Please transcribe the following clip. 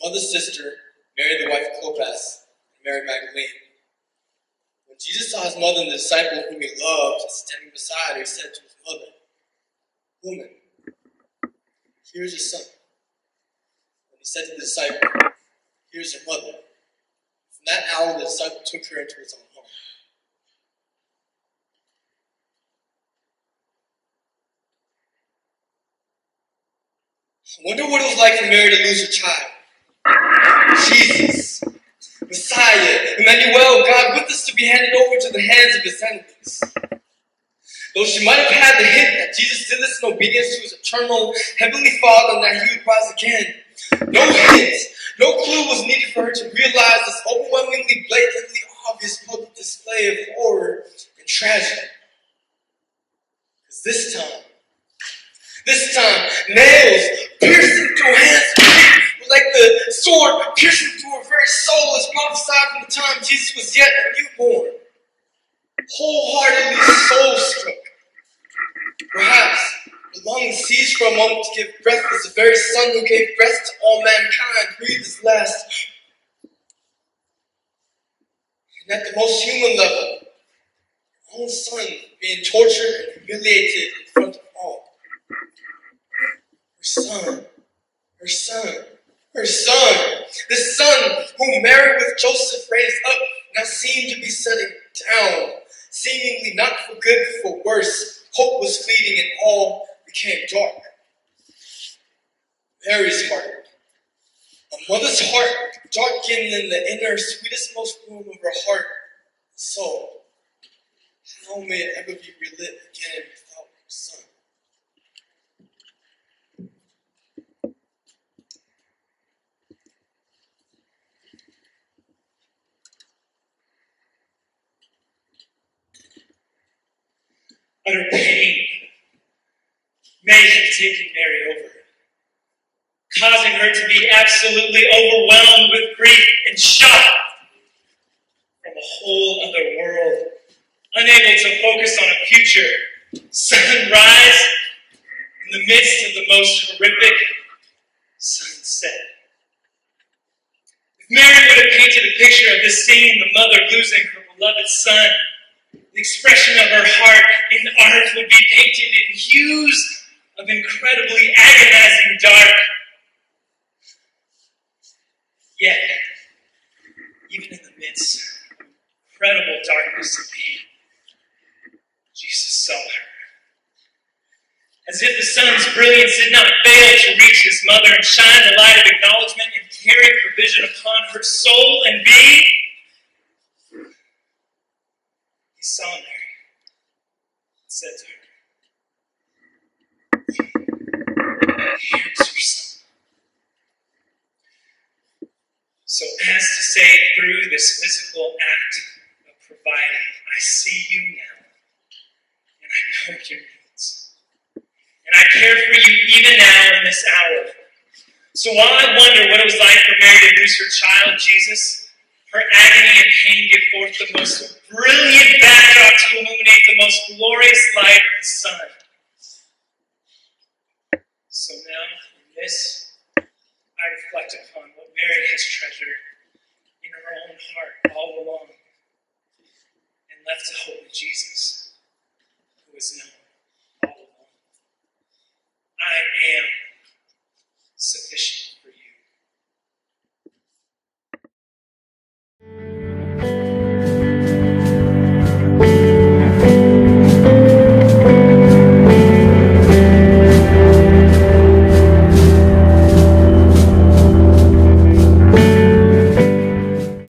mother's sister, Mary the wife of Clopas, and Mary Magdalene. When Jesus saw his mother and the disciple whom he loved standing beside her, he said to his mother, "Woman, here is your son." And he said to the disciple, "Here is your mother." From that hour, the disciple took her into his own home. I wonder what it was like for Mary to lose her child. Jesus, Messiah, Emmanuel, God with us, to be handed over to the hands of his enemies. Though she might have had the hint that Jesus did this in obedience to his eternal heavenly Father and that he would rise again, no hint, no clue was needed for her to realize this overwhelmingly, blatantly obvious public display of horror and tragedy. Because this time, nails piercing through her hands and feet were like the sword piercing through her very soul, as prophesied from the time Jesus was yet a newborn. Wholeheartedly soul-struck. Perhaps the lungs seized for a moment to give breath as the very Son who gave breath to all mankind breathed his last. And at the most human level, her own Son being tortured and humiliated in front of all. Her son, the Son whom Mary with Joseph raised up, now seemed to be setting down, seemingly not for good but for worse. Hope was fleeting and all became dark. Mary's heart, a mother's heart, darkened in the inner, sweetest, most room of her heart and soul. How may it ever be relit again without her Son? Utter pain may have taken Mary over, causing her to be absolutely overwhelmed with grief and shock from a whole other world, unable to focus on a future sunrise in the midst of the most horrific sunset. If Mary would have painted a picture of this scene, the mother losing her beloved son, the expression of her heart in art would be painted in hues of incredibly agonizing dark. Yet, even in the midst of incredible darkness and pain, Jesus saw her. As if the sun's brilliance did not fail to reach his mother and shine the light of acknowledgement and carry provision upon her soul and being, he saw Mary and said to her, "Here's your son." So as to say, through this physical act of providing, I see you now, and I know your needs. And I care for you even now in this hour. So while I wonder what it was like for Mary to lose her child, Jesus, her agony and pain give forth the most brilliant backdrop to illuminate the most glorious light of the sun. So now, in this, I reflect upon what Mary has treasured in her own heart all along and left to hope in Jesus, who is known.